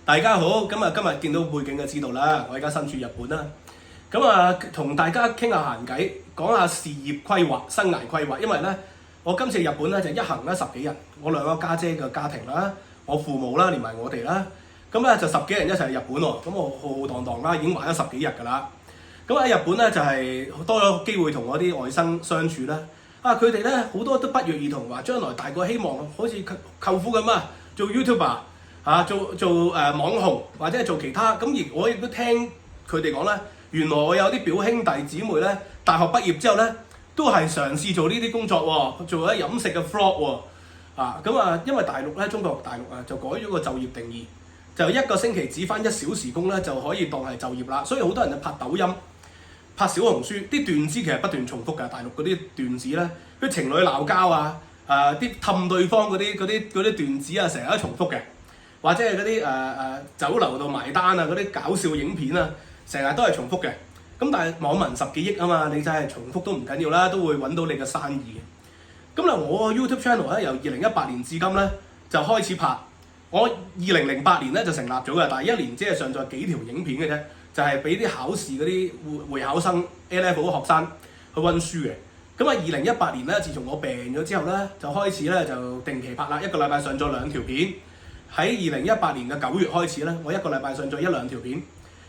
大家好，今日見到背景就知道啦，我而家身處日本啦。咁啊，同大家傾下閒偈，講下事業規劃、生涯規劃。因為咧，我今次日本咧就一行咧10幾人，我2個家姐嘅家庭啦，我父母啦，連埋我哋啦，咁咧就10幾人一齊去日本喎。咁我浩浩蕩蕩啦，已經玩咗10幾日㗎啦。咁喺日本咧就係多咗機會同我啲外甥相處啦。啊，佢哋咧好多都不約而同話，將來大個希望好似舅父咁啊，做 YouTuber 做網紅或者係做其他。咁而我亦都聽佢哋講咧，原來我有啲表兄弟姊妹咧，大學畢業之後咧，都係嘗試做呢啲工作喎，做咗飲食嘅 vlog 喎。因為大陸咧，中國大陸就改咗個就業定義，就1個星期只返1小時工咧，就可以當係就業啦。所以好多人就拍抖音、拍小紅書，啲段子其實不斷重複㗎。大陸嗰啲段子咧，啲情侶鬧交啲氹對方嗰啲段子啊，成日都重複嘅。或者係嗰啲酒樓度埋單嗰啲搞笑影片成日都係重複嘅。咁但係網民10幾億啊嘛，你真係重複都唔緊要啦，都會揾到你嘅生意嘅。咁我 YouTube channel 咧由2018年至今咧就開始拍，我2008年咧就成立咗嘅，但係1年只係上載幾條影片嘅啫，就係俾啲考試嗰啲會考生 A-level 學生去温書嘅。咁2018年咧，自從我病咗之後咧，就開始咧就定期拍啦，1個禮拜上載2條片。喺2018年嘅9月開始咧，我1個禮拜上載1-2條片，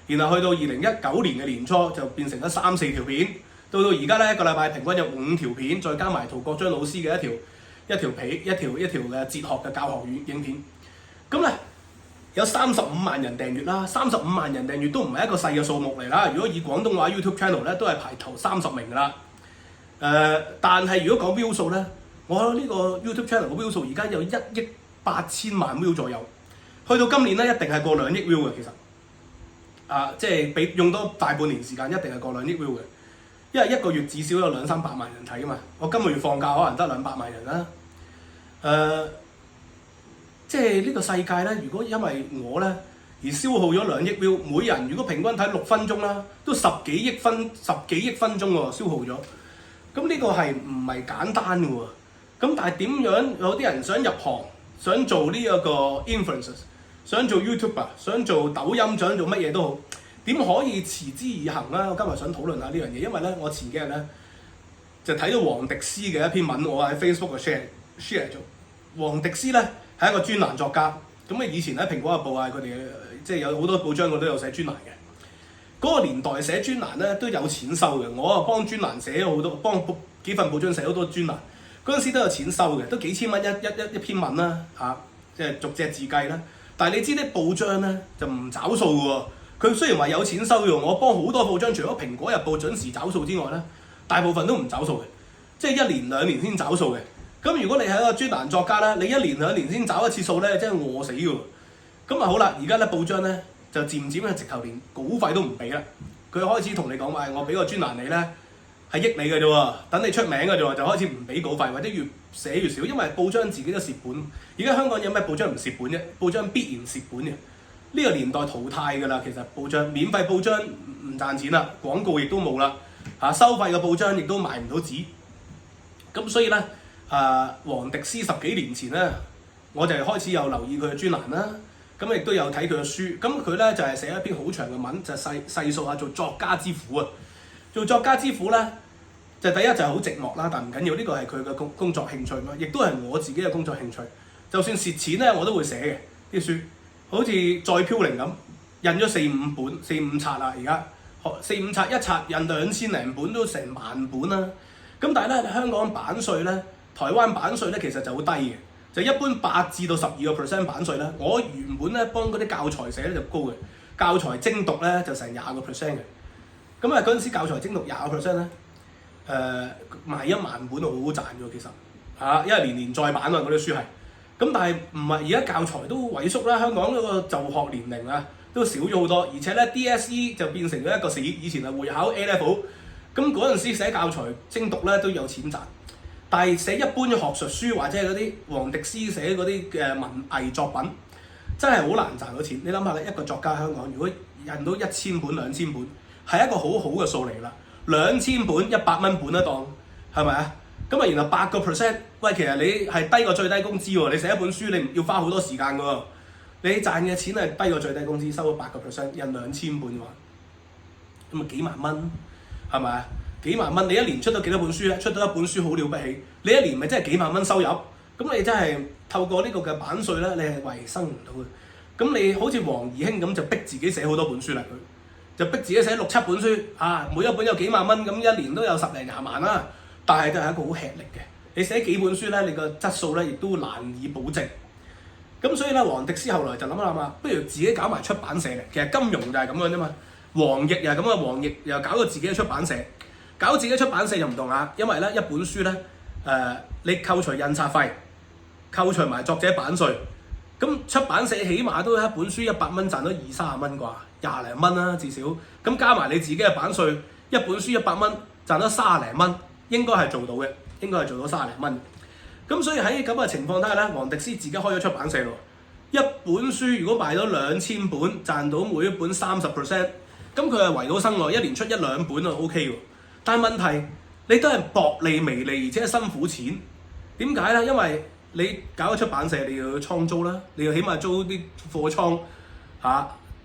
然後去到2019年嘅年初就變成咗3-4條片，到而家咧1個禮拜平均有5條片，再加埋陶國章老師嘅一條嘅哲學嘅教學影片。咁咧有35萬人訂閱啦，35萬人訂閱都唔係一個細嘅數目嚟啦。如果以廣東話 YouTube channel 咧，都係排頭30名㗎啦。但係如果講 view 數咧，我呢個 YouTube channel 嘅 view 數而家有1億8千萬 view 左右，去到今年咧一定係過2億 view 嘅。其實即係用多大半年時間，一定係過2億 view 嘅，因為1個月至少有200-300萬人睇啊嘛。我今個月放假可能得200萬人啦。即係呢個世界咧，如果因為我咧而消耗咗2億 view，每人如果平均睇6分鐘啦，都10幾億分鐘喎，消耗咗。咁呢個係唔係簡單嘅喎？咁但係點樣有啲人想入行，想做呢一個 influencer， 想做 YouTuber， 想做抖音，想做乜嘢都好，點可以持之以恆咧？我今日想討論下呢樣嘢，因為咧我前幾日咧就睇到黃迪斯嘅一篇文，我喺 Facebook 嘅 share 咗。黃迪斯咧係一個專欄作家，咁以前喺蘋果日報佢哋即係有好多報章佢都有寫專欄嘅。嗰個年代寫專欄咧都有錢收嘅，我幫專欄寫咗好多，幫幾份報章寫好多專欄。嗰陣時都有錢收嘅，都幾千蚊一篇文啦即係逐隻字計啦。但係你知啲報章咧就唔找數嘅喎，佢雖然話有錢收嘅，我幫好多報章，除咗蘋果日報準時找數之外咧，大部分都唔找數嘅，即係1年2年先找數嘅。咁如果你係一個專欄作家咧，你1年2年先找一次數咧，真係餓死嘅喎。咁好啦，而家咧報章咧就漸漸咧直頭連稿費都唔俾啦，佢開始同你講話，我俾個專欄你咧。係益你嘅啫喎，等你出名嘅啫喎，就開始唔俾稿費，或者越寫越少，因為報章自己都蝕本。而家香港有咩報章唔蝕本啫？報章必然蝕本嘅。呢個年代淘汰㗎啦，其實報章免費報章唔賺錢啦，廣告亦都冇啦，收費嘅報章亦都賣唔到紙。咁所以咧，黃迪斯10幾年前咧，我就開始有留意佢嘅專欄啦，咁亦都有睇佢嘅書。咁佢咧就係寫一篇好長嘅文，就細數下做作家之苦啊。做作家之苦咧，就第一就係好寂寞啦，但唔緊要，呢個係佢嘅工作興趣嘛，亦都係我自己嘅工作興趣。就算蝕錢咧，我都會寫嘅啲書，好似再飄零咁，印咗4-5本、4-5冊啦，而家4-5冊，一冊印2000零本都成10000本啦。咁但係咧，香港版稅咧，台灣版稅咧其實就好低嘅，就一般8至到12% 版稅咧。我原本咧幫嗰啲教材寫咧就高嘅，教材精讀咧就成20%嘅。咁嗰陣時教材精讀20%咧，賣1萬本都好賺嘅其實，因為年再版嗰啲書係。咁但係唔係而家教材都萎縮啦，香港嗰個就學年齡都少咗好多，而且咧 DSE 就變成咗一個試，以前係會考 A-level， 咁嗰陣時寫教材精讀咧都有錢賺，但係寫一般嘅學術書或者係嗰啲黃迪斯寫嗰啲嘅文藝作品，真係好難賺到錢。你諗下咧，一個作家香港如果印到1000本2000本，係一個好好嘅數嚟啦，2000本100蚊本一檔，係咪啊？咁然後8%，喂，其實你係低過最低工資喎，你寫一本書你要花好多時間㗎喎，你賺嘅錢係低過最低工資，收咗8%，印2000本嘅話，咁咪幾萬蚊，係咪啊？幾萬蚊，你一年出到幾多本書咧？出到一本書好了不起，你一年咪真係幾萬蚊收入？咁你真係透過呢個嘅版稅咧，你係維生唔到嘅。咁你好似黃怡興咁就逼自己寫好多本書嚟，佢就逼自己寫6、7本書，每一本有幾萬蚊，咁一年都有10零20萬啦。但係都係一個好吃力嘅。你寫幾本書咧，你個質素咧亦都難以保證。咁所以咧，黃迪斯後來就諗一諗啊，不如自己搞埋出版社嘅。其實金融就係咁樣啫嘛。黃易又係咁啊，黃易又搞到自己嘅出版社，搞自己出版社就唔同啊。因為咧一本書咧，你扣除印刷費，扣除埋作者版稅，咁出版社起碼都一本書100蚊賺到20-30蚊啩，20零蚊啦至少。咁加埋你自己嘅版稅，一本書100蚊賺到30零蚊，應該係做到嘅，應該係做到30零蚊。咁所以喺咁嘅情況底下咧，黃迪斯自己開咗出版社咯。一本書如果賣到2000本，賺到每一本30%，咁佢係圍到生喎，一年出1-2本就 OK 喎。但係問題你都係薄利微利，而且係辛苦錢。點解咧？因為你搞咗出版社，你要倉租啦，你要起碼租啲貨倉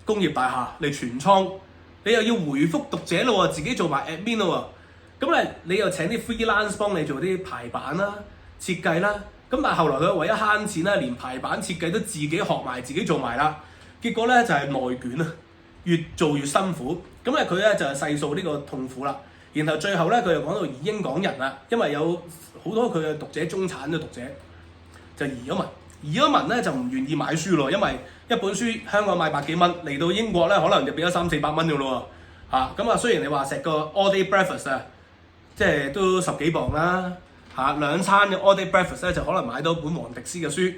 工業大廈嚟存倉，你又要回覆讀者咯喎，自己做埋 admin 咯喎。咁咧你又請啲 freelance 幫你做啲排版啦、設計啦。咁但係後來佢為咗慳錢啦，連排版設計都自己學埋，自己做埋啦。結果咧就係內卷啊，越做越辛苦。咁咧佢咧就係細數呢個痛苦啦。然後最後咧佢又講到移英港人啦，因為有好多佢嘅讀者中產嘅讀者就移咗民，移咗民咧就唔願意買書咯，因為一本書香港賣100幾蚊，嚟到英國咧可能就變咗300-400蚊嘅咯喎。咁啊雖然你話食個 all day breakfast 啊，即係都10幾磅啦。2餐嘅 all day breakfast 咧就可能買到本黃迪斯嘅書，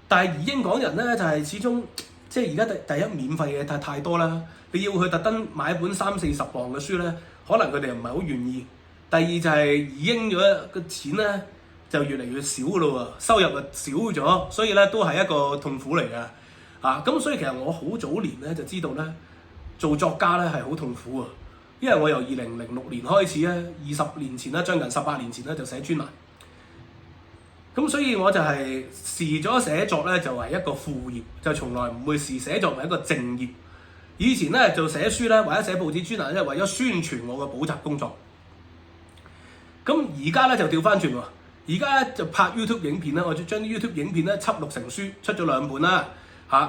但係移英港人咧就係始終即係而家第一免費嘅太多啦，你要佢特登買一本30-40磅嘅書咧，可能佢哋唔係好願意。第二就係移英咗個錢咧就越嚟越少嘅咯喎，收入就少咗，所以咧都係一個痛苦嚟嘅。咁所以其實我好早年咧就知道咧做作家咧係好痛苦啊，因為我由2006年開始咧，20年前啦，將近18年前咧就寫專欄。咁所以我就係視咗寫作咧就係一個副業，就從來唔會視寫作為一個正業。以前咧做寫書咧或者寫報紙專欄咧，為咗宣傳我嘅補習工作。咁而家咧就調翻轉喎，而家咧就拍 YouTube 影片啦，我將啲 YouTube 影片咧輯錄成書，出咗2本啦。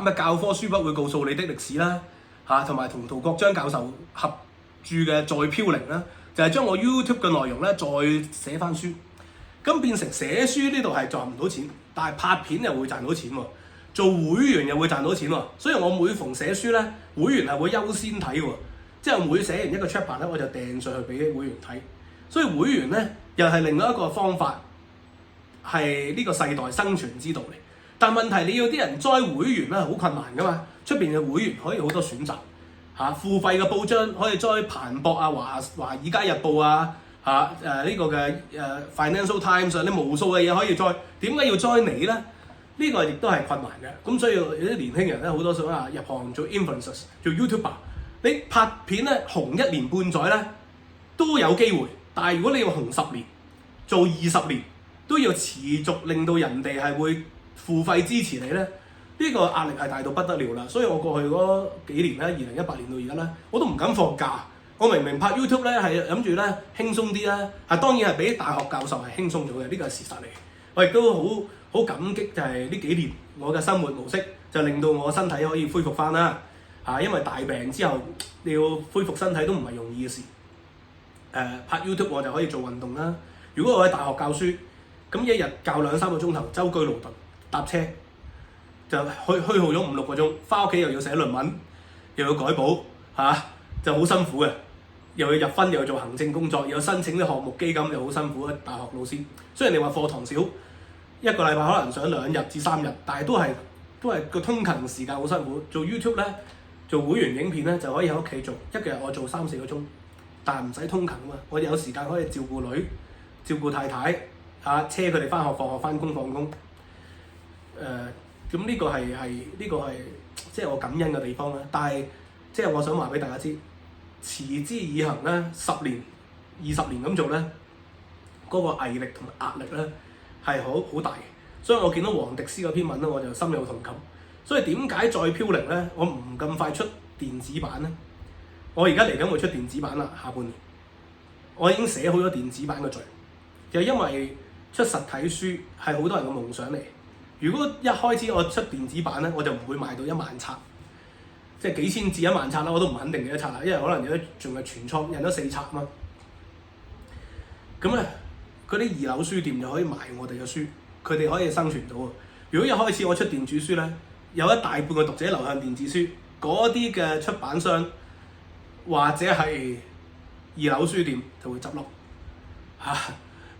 咩教科書不會告訴你的歷史啦，同埋同陶國璋教授合著嘅《再飄零》啦，就係將我 YouTube 嘅內容咧再寫翻書。咁變成寫書呢度係賺唔到錢，但係拍片又會賺到錢喎，做會員又會賺到錢喎，所以我每逢寫書咧，會員係會優先睇喎，即係每寫完一個 chapter 咧，我就掟上去俾會員睇，所以會員咧又係另外一個方法，係呢個世代生存之道嚟。但問題你要啲人 join 會員咧好困難噶嘛，出邊嘅會員可以好多選擇，付費嘅報章可以 join 彭博啊、華爾街日報啊。呢個嘅Financial Times 你無數嘅嘢可以 join，點解要 join 你咧？呢個亦都係困難嘅。咁所以有啲年輕人咧好多想入行做 influencers、做 YouTuber， 你拍片咧紅1年半載咧都有機會，但係如果你要紅10年、做20年，都要持續令到人哋係會付費支持你咧，呢個壓力係大到不得了啦。所以我過去嗰幾年咧，2018年到而家咧，我都唔敢放假。我明明拍 YouTube 咧係諗住咧輕鬆啲啦，當然係比大學教授係輕鬆咗嘅，呢個係事實嚟。我亦都好感激就係呢幾年我嘅生活模式就令到我身體可以恢復翻啦。因為大病之後你要恢復身體都唔係容易嘅事。拍 YouTube 我就可以做運動啦。如果我喺大學教書，咁一日教2-3個鐘頭，舟車勞頓搭車就虛耗咗5-6個鐘，翻屋企又要寫論文，又要改簿就好辛苦嘅。又要入分，又要做行政工作，又要申請啲項目基金，又好辛苦嘅大學老師。雖然你話課堂少，一個禮拜可能上2日至3日，但係都係個通勤時間好辛苦。做 YouTube 咧，做會員影片咧就可以喺屋企做，一日我做3-4個鐘，但係唔使通勤啊嘛。我有時間可以照顧女、照顧太太，車佢哋翻學、放學、翻工、放工。咁呢個係即係我感恩嘅地方啦。但係即係我想話俾大家知。持之以恆咧，10年、20年咁做咧，嗰個毅力同埋壓力咧係好大嘅。所以我見到黃迪斯嗰篇文咧，我就深有同感。所以點解再飄零咧？我唔咁快出電子版咧？我而家嚟緊會出電子版啦，下半年我已經寫好咗電子版嘅序，就因為出實體書係好多人嘅夢想嚟。如果一開始我出電子版咧，我就唔會賣到1萬冊，即係幾千至1萬冊啦，我都唔肯定幾多冊啦，因為可能有啲仲係全倉印咗4冊嘛。咁咧，嗰啲二樓書店就可以賣我哋嘅書，佢哋可以生存到。如果一開始我出電子書咧，有一大半嘅讀者流向電子書，嗰啲嘅出版商或者係二樓書店就會執笠嚇。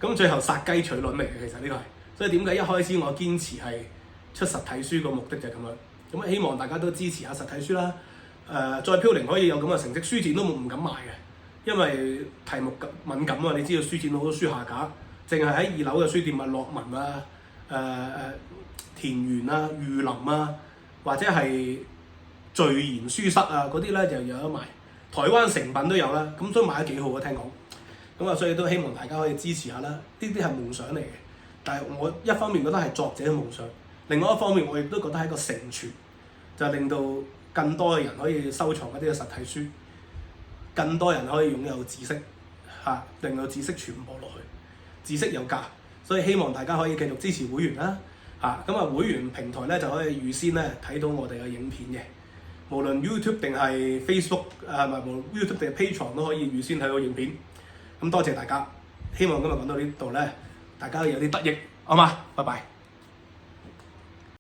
咁最後殺雞取卵嚟嘅，其實呢個係。所以點解一開始我堅持係出實體書個目的就係咁樣。咁希望大家都支持下實體書啦。再飄零可以有咁嘅成績，書展都唔敢賣嘅，因為題目敏感啊。你知道書展好多書下架，淨係喺2樓嘅書店啊，樂文啊、田園啊、裕林啊，或者係聚賢書室啊嗰啲咧就有得賣。台灣成品都有啦，咁所以賣得幾好啊，聽講。咁啊，所以都希望大家可以支持下啦。呢啲係夢想嚟嘅，但係我一方面覺得係作者嘅夢想，另外一方面我亦都覺得係一個承傳，就令到更多嘅人可以收藏一啲嘅實體書，更多人可以擁有知識嚇，令到知識傳播落去，知識有價。所以希望大家可以繼續支持會員啦嚇。咁啊，會員平台咧就可以預先咧睇到我哋嘅影片嘅。無論 YouTube 定係 Facebook 唔係無論 YouTube 定係 Patreon 都可以預先睇到影片。咁多謝大家，希望今日講到呢度咧，大家有啲得益，好嘛？拜拜。